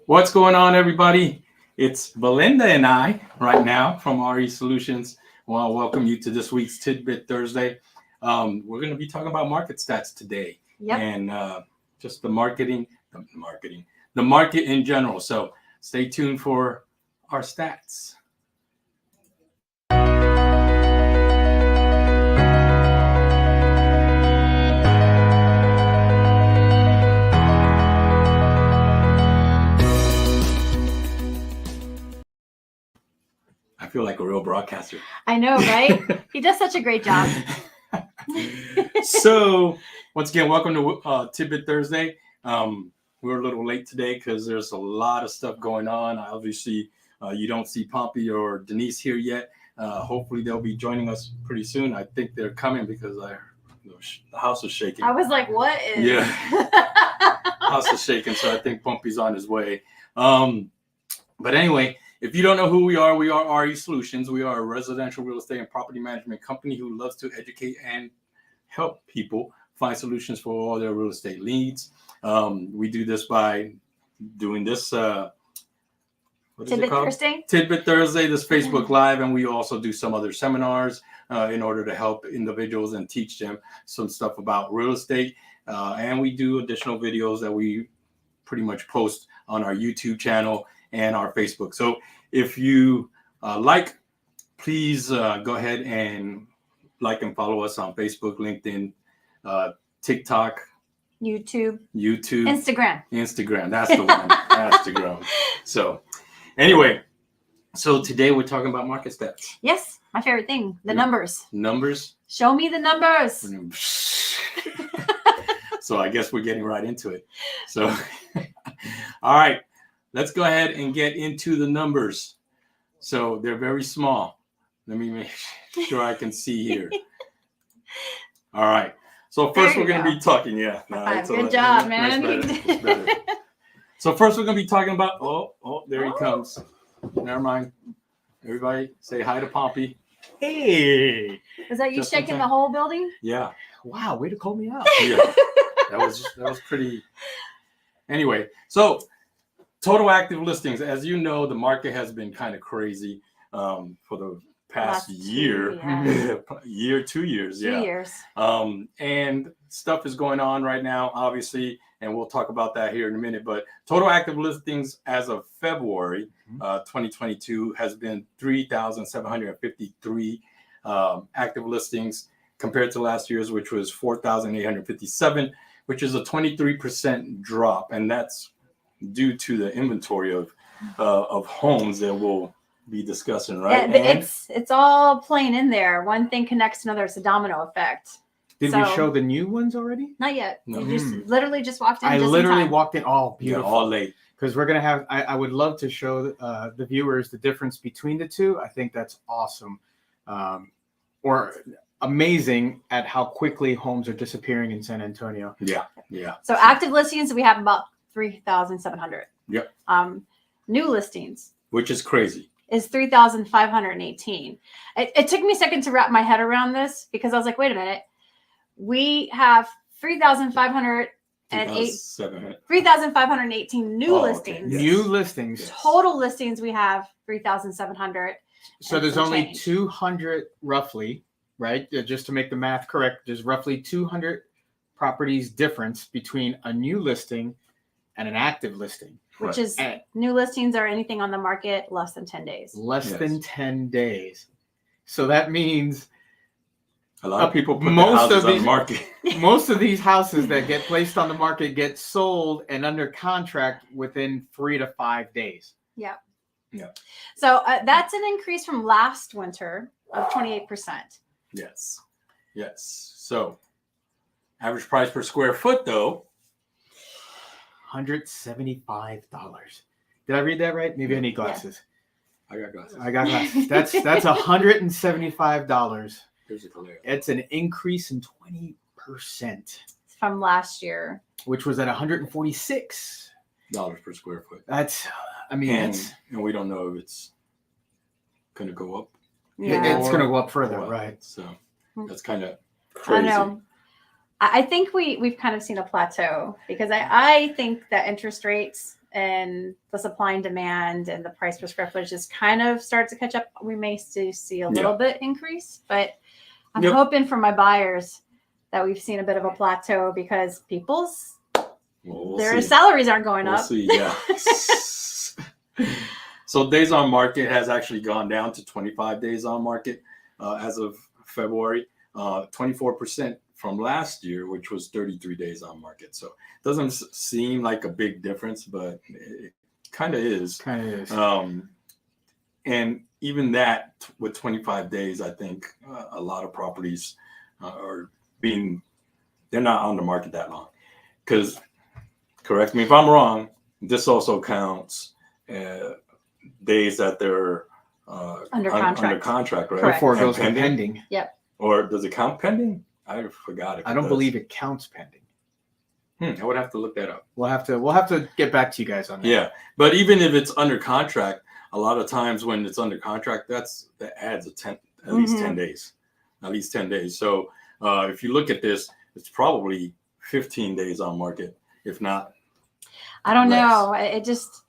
What's going on, everybody? It's Belinda and I right now from RE Solutions. Well, I welcome you to this week's Tidbit Thursday. We're going to be talking about market stats today, and just the market in general. So stay tuned for our stats. I feel like a real broadcaster. I know, right? He does such a great job. So, once again, welcome to Tidbit Thursday. We're a little late today because there's a lot of stuff going on. Obviously, you don't see Pompey or Denise here yet. Hopefully, they'll be joining us pretty soon. I think they're coming because the house is shaking. I was like, what is? Yeah. House is shaking, so I think Pompey's on his way. But anyway, if you don't know who we are RE Solutions. We are a residential real estate and property management company who loves to educate and help people find solutions for all their real estate needs. We do this by doing this Tidbit Thursday. Tidbit Thursday, this Facebook Live, and we also do some other seminars in order to help individuals and teach them some stuff about real estate. And we do additional videos that we pretty much post on our YouTube channel and our Facebook. So if you please go ahead and like and follow us on Facebook, LinkedIn, TikTok, YouTube, Instagram. That's the one. Instagram. So anyway, so today we're talking about market stats. Yes, my favorite thing, the numbers. Numbers. Show me the numbers. So I guess we're getting right into it. So, all right. Let's go ahead and get into the numbers. So they're very small. Let me make sure I can see here. All right. So first we're going to be talking. Yeah. Good job, man. Better. So first we're going to be talking about, there he comes. Never mind. Everybody say hi to Pompey. Hey. Was that you shaking the whole building? Yeah. Wow. Way to call me out. Yeah. That was pretty. Anyway, so total active listings. As you know, the market has been kind of crazy for the past year, 2 years. 2 years. And stuff is going on right now, obviously, and we'll talk about that here in a minute. But total active listings as of February 2022 has been 3,753 active listings compared to last year's, which was 4,857, which is a 23% drop. And that's due to the inventory of homes that we'll be discussing, right? Yeah, it's all playing in there. One thing connects to another. It's a domino effect. Did we show the new ones already? Not yet. No. You just literally just walked in. I literally walked in. Oh, beautiful. All late. Because we're going to have, I would love to show the viewers the difference between the two. I think that's awesome. Or amazing at how quickly homes are disappearing in San Antonio. Yeah. So active listings, we have about 3,700. Yep. New listings, Which is crazy. is 3,518. It took me a second to wrap my head around this because I was like, wait a minute. We have 3,518 new listings. Yes. New listings. Total listings, we have 3,700. So there's only 200 roughly, right? Just to make the math correct, there's roughly 200 properties difference between a new listing and an active listing. Which is new listings are anything on the market less than 10 days. Less than 10 days. So that means a lot of people put houses on the market. Most of these houses that get placed on the market get sold and under contract within 3 to 5 days. Yeah. Yeah. So that's an increase from last winter of 28%. Yes. So average price per square foot, though, $175. Did I read that right? Maybe I need glasses. I got glasses. That's $175. It's an increase in 20% from last year, which was at $146 per square foot. And we don't know if it's going to go up. Yeah. It's going to go up further, right? So that's kind of crazy. I know. I think we've kind of seen a plateau because I think that interest rates and the supply and demand and the price per square footage just kind of starts to catch up, we may still see a little bit increase. But I'm hoping for my buyers that we've seen a bit of a plateau because people's their salaries aren't going up. See, yeah. So days on market has actually gone down to 25 days on market as of February, 24% from last year, which was 33 days on market. So it doesn't seem like a big difference, but it kind of is. And even that with 25 days, I think a lot of properties they're not on the market that long. Because, correct me if I'm wrong, this also counts days that they're under contract, right? Correct. Before it goes to pending. Yep. Or does it count pending? I forgot it. I don't believe it counts pending. I would have to look that up. We'll have to get back to you guys on that. Yeah, but even if it's under contract, a lot of times when it's under contract, that adds at least 10 days, at least 10 days. So if you look at this, it's probably 15 days on market, if not. I don't know. It just,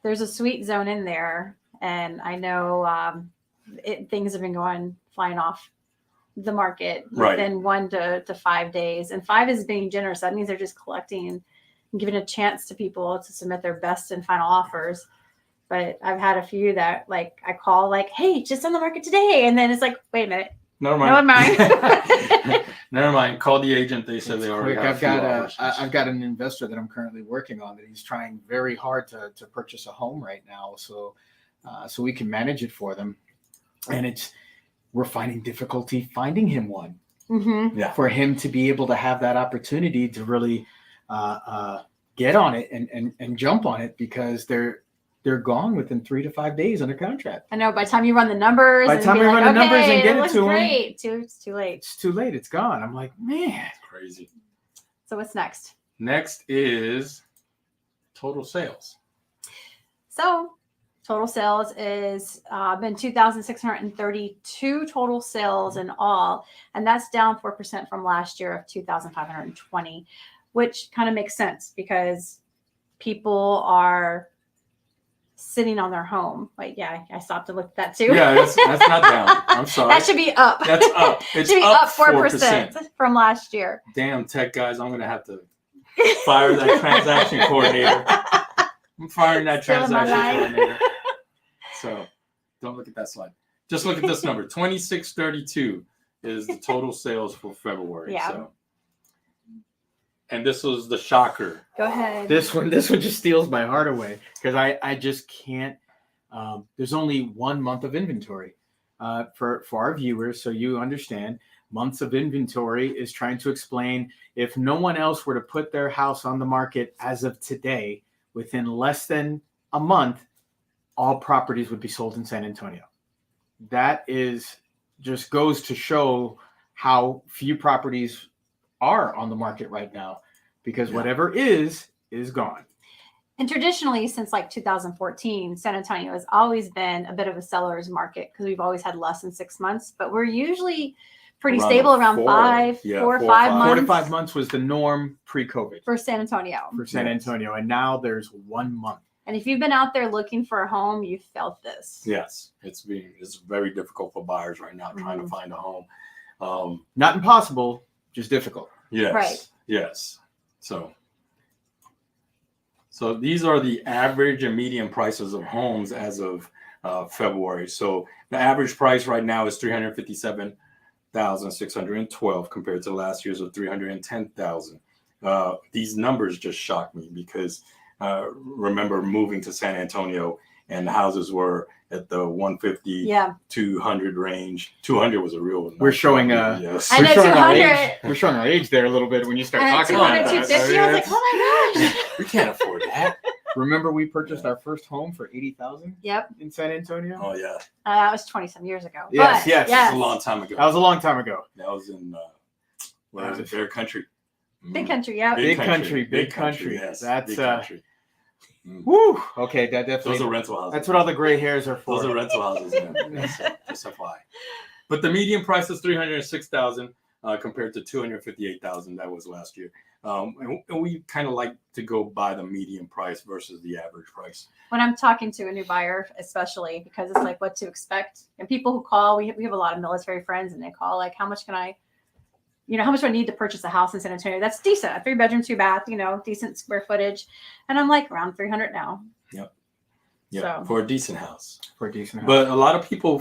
there's a sweet zone in there, and I know things have been flying off the market within 1 to 5 days, and 5 is being generous. That means they're just collecting and giving a chance to people to submit their best and final offers. But I've had a few that I call hey, just on the market today, and then it's like, wait a minute, never mind. Never mind. Call the agent. They said they already got I've got an investor that I'm currently working on that he's trying very hard to purchase a home right now, so we can manage it for them, and we're finding difficulty finding him one. For him to be able to have that opportunity to really get on it and jump on it, because they're gone within 3 to 5 days under contract. I know. By the time you run the numbers, and get it to great. It's too late. It's too late. It's gone. I'm like, man, crazy. So what's next? Next is total sales. So total sales is been 2,632 total sales in all, and that's down 4% from last year of 2,520, which kind of makes sense because people are sitting on their home. I stopped to look at that too. Yeah, that's not down. I'm sorry. That should be up. That's up. It should be up 4% from last year. Damn tech guys, I'm gonna have to fire that transaction coordinator. I'm firing that transaction coordinator. So don't look at that slide. Just look at this number. 2632 is the total sales for February. Yeah. So. And this was the shocker. Go ahead. This one just steals my heart away, because I just can't. There's only 1 month of inventory for our viewers, so you understand. Months of inventory is trying to explain if no one else were to put their house on the market as of today, within less than a month, all properties would be sold in San Antonio. That just goes to show how few properties are on the market right now, because whatever is gone. And traditionally, since 2014, San Antonio has always been a bit of a seller's market because we've always had less than 6 months, but we're usually pretty stable around 4 or 5 months. 4 to 5 months was the norm pre-COVID for San Antonio. Antonio, and now there's 1 month. And if you've been out there looking for a home, you felt this. Yes, it's very difficult for buyers right now trying to find a home. Not impossible, just difficult. Yes. Right. Yes. So these are the average and median prices of homes as of February. So the average price right now is $357,612 compared to last year's of $310,000. These numbers just shock me because remember moving to San Antonio and the houses were at the 150, 200 range. 200 was a real one. We're showing yes. I know 200. We're showing our age there a little bit when you start talking 200, about that. 250. I was like, oh my gosh. We can't afford that. Remember we purchased our first home for $80,000 in San Antonio? Oh yeah. That was 20-some years ago. Yes, but, yes. That was a long time ago. That was a long time ago. That was in where was it? Bear Country. Big country, yeah. Big country. Yes. That's big country. Woo. Okay, that definitely. Those are rental houses. That's what all the gray hairs are for. Those are rental houses. Just FYI. But the median price is $306,000 compared to $258,000 that was last year. And we kind of like to go by the median price versus the average price. When I'm talking to a new buyer, especially because it's like what to expect, and people who call, we have a lot of military friends, and they call like, how much can I, how much do I need to purchase a house in San Antonio? That's decent, a 3-bedroom, 2-bath, decent square footage. And I'm like, around 300 now. Yep. So. For a decent house. But a lot of people,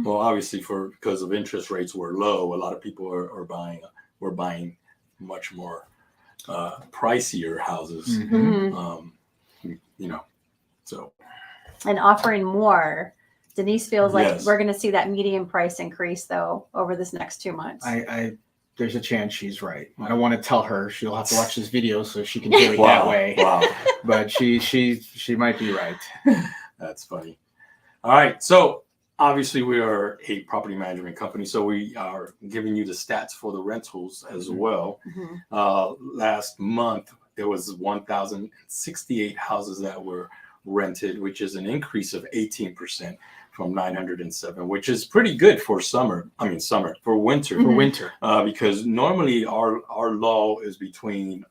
well, obviously because of interest rates were low, a lot of people are buying much more pricier houses. So. And offering more. Denise feels like Yes. we're going to see that median price increase though over this next 2 months. There's a chance she's right. I don't want to tell her. She'll have to watch this video so she can hear it that way. Wow. But she might be right. That's funny. All right. So obviously we are a property management company, so we are giving you the stats for the rentals as well. Last month, there was 1,068 houses that were rented, which is an increase of 18% from 907, which is pretty good for winter. For winter. Because normally our lull is between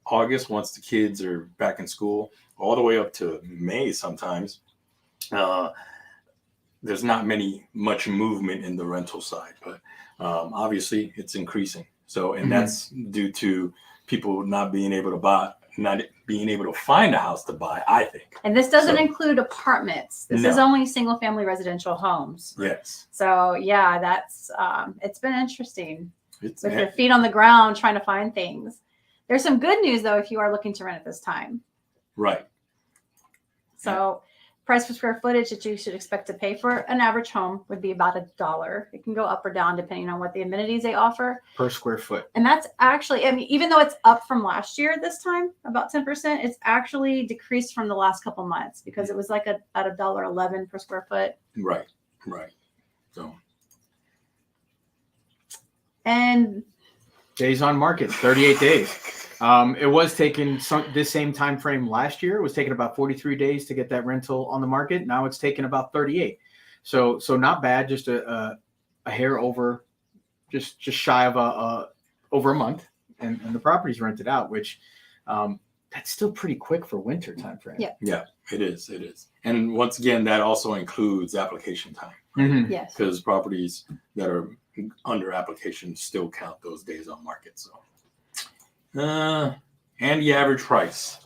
August, once the kids are back in school, all the way up to May sometimes. There's not much movement in the rental side, but obviously it's increasing. So, and that's due to people not being able to find a house to buy, I think. And this doesn't include apartments. This is only single family residential homes. Yes. So yeah, that's it's been interesting with Yeah. your feet on the ground trying to find things. There's some good news though if you are looking to rent at this time. Right. So price per square footage that you should expect to pay for an average home would be about $1. It can go up or down depending on what the amenities they offer. Per square foot. And that's actually, even though it's up from last year this time, about 10%, it's actually decreased from the last couple months because it was like at $1.11 per square foot. Right. So. And days on market, 38 days. It was taking this same time frame last year. It was taking about 43 days to get that rental on the market. Now it's taking about 38. So not bad. Just a hair over, just shy of over a month, and the property's rented out, which that's still pretty quick for winter time frame. Yeah, it is. And once again, that also includes application time. Yes. Because properties that are under application still count those days on market. So. And the average price.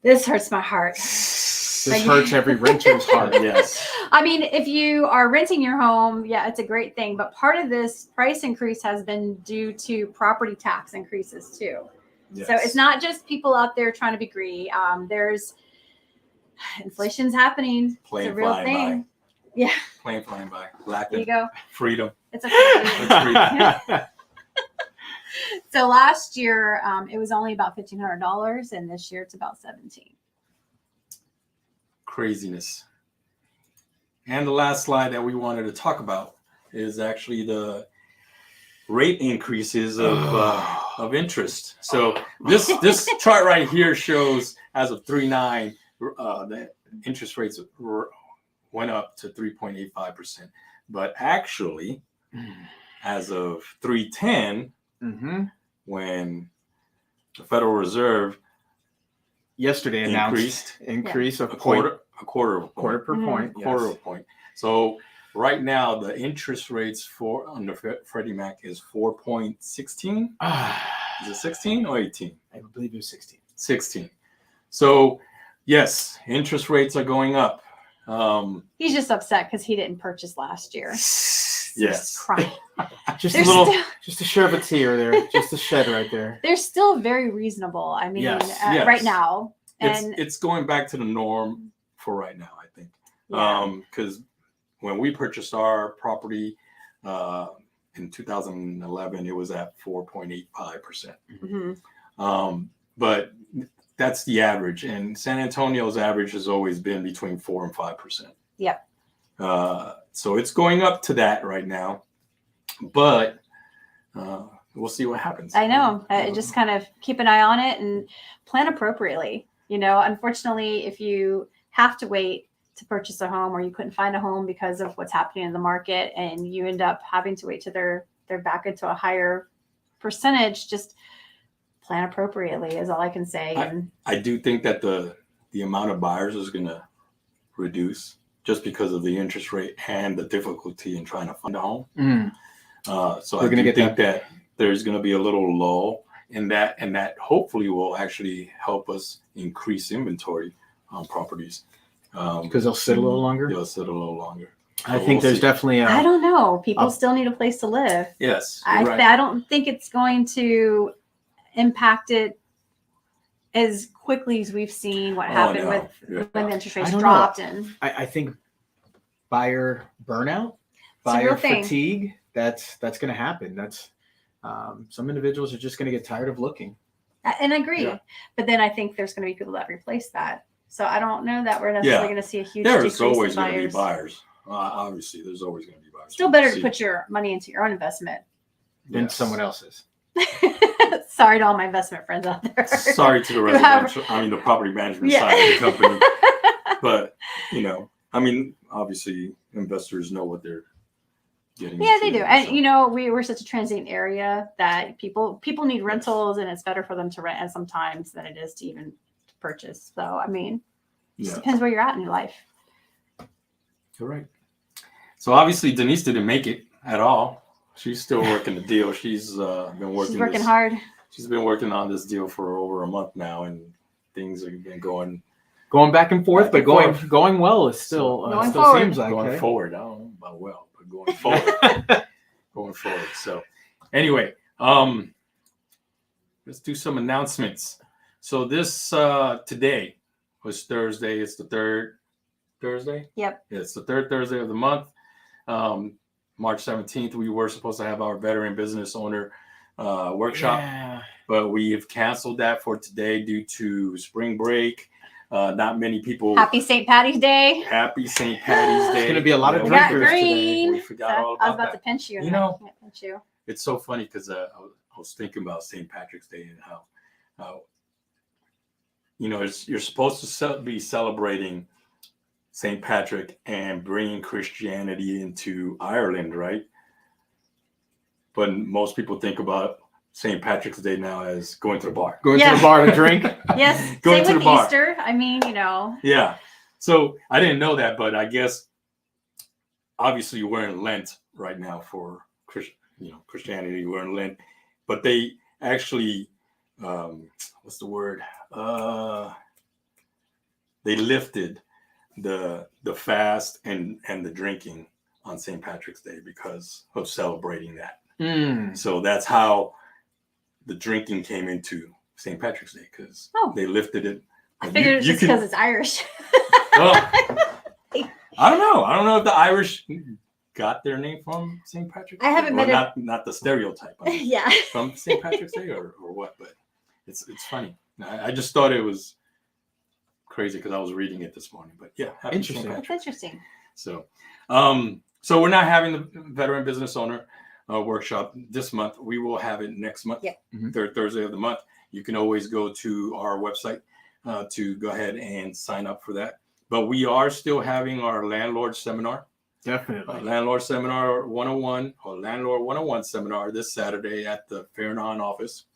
This hurts my heart. This hurts every renter's heart. Yes. If you are renting your home, yeah, it's a great thing. But part of this price increase has been due to property tax increases too. Yes. So it's not just people out there trying to be greedy. There's inflation's happening. Plane it's a real flying thing. by. Yeah. Plane flying by. Lack There you of go. freedom. It's okay. So last year, it was only about $1,500, and this year it's about $1,700. Craziness. And the last slide that we wanted to talk about is actually the rate increases of interest. So this chart right here shows as of 3/9, the interest rates went up to 3.85%. But actually, as of 3/10, when the Federal Reserve yesterday announced increase of a quarter of a point. Quarter per point. Quarter of a point. So right now the interest rates for under Freddie Mac is 4.16. Is it 16 or 18? I believe it was 16. 16. So yes, interest rates are going up. He's just upset because he didn't purchase last year. Yes. Crying. Just a little, just a share of a tear there, just a shed right there. They're still very reasonable. I mean, Yes. right now, and It's going back to the norm for right now, I think. Because when we purchased our property in 2011, it was at 4.85%. But that's the average, and San Antonio's average has always been between 4 and 5%. Yep. So it's going up to that right now, but we'll see what happens. I know. Just kind of keep an eye on it and plan appropriately. Unfortunately, if you have to wait to purchase a home or you couldn't find a home because of what's happening in the market and you end up having to wait till they're back into a higher percentage, just plan appropriately is all I can say. I do think that the amount of buyers is going to reduce just because of the interest rate and the difficulty in trying to find a home. So I do think that there's going to be a little lull in that, and that hopefully will actually help us increase inventory on properties. Because they'll sit a little longer. They'll sit a little longer. I think there's definitely I don't know. People still need a place to live. Yes. I don't think it's going to impact it as quickly as we've seen what happened with when the interest rates dropped. And I think buyer burnout, buyer fatigue, that's going to happen. That's some individuals are just going to get tired of looking. And I agree. Yeah. But then I think there's going to be people that replace that. So I don't know that we're necessarily going to see a huge decrease in buyers. There's always going to be buyers. Obviously, there's always going to be buyers. Still better to put your money into your own investment than someone else's. Sorry to all my investment friends out there. Sorry to the the property management side of the company. But, obviously investors know what they're getting into. They do. And, we're such a transient area that people need rentals, and it's better for them to rent and sometimes than it is to even purchase. So, it just depends where you're at in your life. Correct. So obviously Denise didn't make it at all. She's still working the deal. She's been working. She's working hard. She's been working on this deal for over a month now, and things have been going back and forth, but going well. Is still seems like going forward. I don't know about well, but going forward, going forward. So anyway, let's do some announcements. So this today was Thursday. It's the third Thursday. Yep. It's the third Thursday of the month. March 17th, we were supposed to have our veteran business owner workshop, but we have canceled that for today due to spring break. Not many people. Happy St. Patty's Day. Happy St. Patty's Day. It's going to be a lot of drinkers today. We forgot all about I was about to pinch you. I can't pinch you. It's so funny because I was thinking about St. Patrick's Day and how you're supposed to be celebrating St. Patrick and bringing Christianity into Ireland, right? But most people think about St. Patrick's Day now as going to the bar. Going to the bar to drink? Yes. Going Same to with the bar. Easter. Yeah. So I didn't know that, but I guess obviously we're in Lent right now for Christianity. We're in Lent, but they actually, what's the word? They lifted the fast and the drinking on St. Patrick's Day because of celebrating that. So that's how the drinking came into St. Patrick's Day, because they lifted it. I figured it's just because it's Irish. Well, I don't know. I don't know if the Irish got their name from St. Patrick's Day. I haven't met not the stereotype. From St. Patrick's Day or what, but it's funny. I just thought it was crazy because I was reading it this morning, but interesting. That's interesting. So we're not having the veteran business owner workshop this month. We will have it next month, third Thursday of the month. You can always go to our website to go ahead and sign up for that. But we are still having our landlord seminar. Definitely. Landlord Seminar 101 or Landlord 101 seminar this Saturday at the Fairnon office.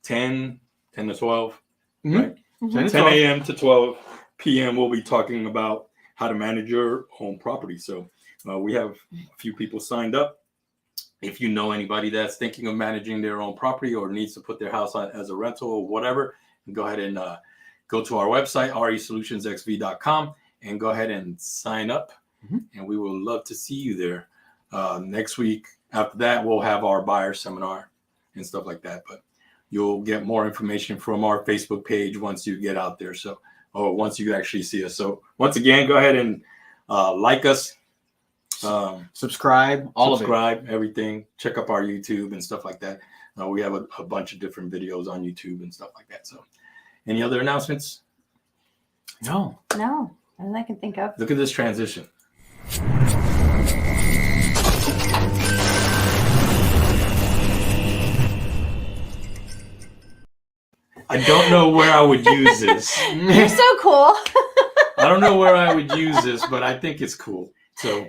10 to 12, right? 10 a.m. to 12 p.m. We'll be talking about how to manage your home property. So we have a few people signed up. If you know anybody that's thinking of managing their own property or needs to put their house on as a rental or whatever, go ahead and go to our website, resolutionsxv.com, and go ahead and sign up. And we will love to see you there. Next week, after that, we'll have our buyer seminar and stuff like that. But you'll get more information from our Facebook page once you get out there. So, or once you actually see us. So once again, go ahead and like us, subscribe, everything. Check up our YouTube and stuff like that. We have a bunch of different videos on YouTube and stuff like that. So any other announcements? No, nothing I can think of. Look at this transition. I don't know where I would use this. You're so cool. I don't know where I would use this, but I think it's cool. So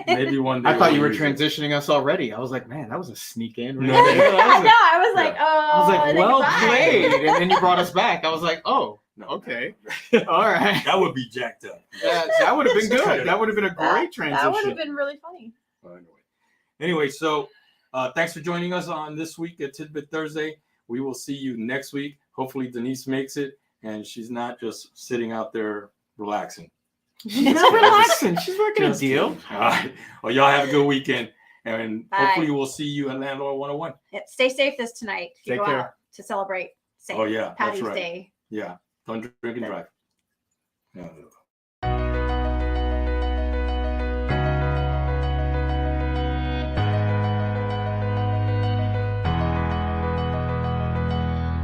Maybe one day. I thought you we'll were use it. transitioning us already. I was like, man, that was a sneak in. Right No. there. I That was a- I was like, Yeah. oh. I was like, well goodbye. played. And then you brought us back. I was like, oh, No. okay. All right. That would be jacked up. That would have been Cut good. it That out. would have been a great transition. That would have been really funny. Anyway, so thanks for joining us on this week at Tidbit Thursday. We will see you next week. Hopefully Denise makes it and she's not just sitting out there relaxing. She's not relaxing. She's working a Just deal. kidding. All right. Well, y'all have a good weekend. And Bye. hopefully we'll see you at Landlord 101. Stay safe this tonight. If you Take go care. out to celebrate St. Oh, yeah, that's Patty's right. Day. Yeah. Don't drink and drive. Yeah.